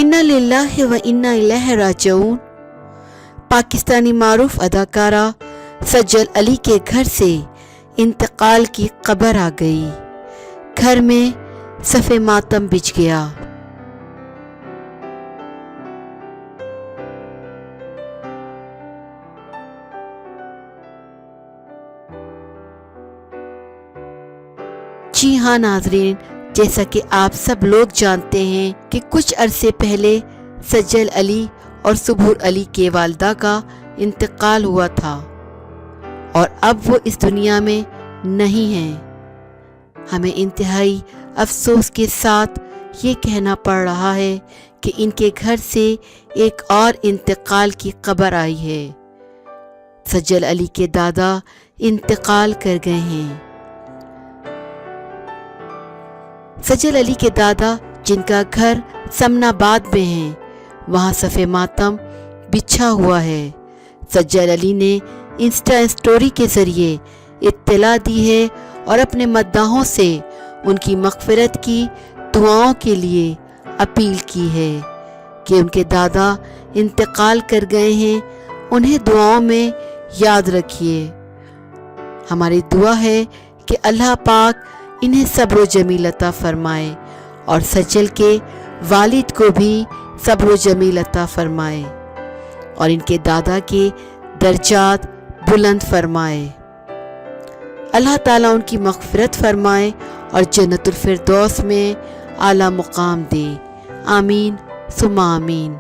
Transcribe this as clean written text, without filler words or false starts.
انا للہ و انا الیہ راجعون۔ پاکستانی معروف اداکارہ سجل علی کے گھر سے انتقال کی خبر آ گئی۔ گھر میں صف ماتم بچھ گیا۔ جی ہاں ناظرین، جیسا کہ آپ سب لوگ جانتے ہیں کہ کچھ عرصے پہلے سجل علی اور سبور علی کے والدہ کا انتقال ہوا تھا اور اب وہ اس دنیا میں نہیں ہیں۔ ہمیں انتہائی افسوس کے ساتھ یہ کہنا پڑ رہا ہے کہ ان کے گھر سے ایک اور انتقال کی خبر آئی ہے۔ سجل علی کے دادا انتقال کر گئے ہیں۔ سجل علی کے دادا جن کا گھر سمن آباد میں ہے، وہاں صف ماتم بچھا ہوا ہے۔ سجل علی نے انسٹا اسٹوری کے ذریعے اطلاع دی ہے اور اپنے مداحوں سے ان کی مغفرت کی دعاؤں کے لیے اپیل کی ہے کہ ان کے دادا انتقال کر گئے ہیں، انہیں دعاؤں میں یاد رکھیے۔ ہماری دعا ہے کہ اللہ پاک انہیں صبر و جمیل عطا فرمائے اور سجل کے والد کو بھی صبر و جمیل عطا فرمائے اور ان کے دادا کے درجات بلند فرمائے۔ اللہ تعالیٰ ان کی مغفرت فرمائے اور جنت الفردوس میں اعلیٰ مقام دے۔ آمین ثم آمین۔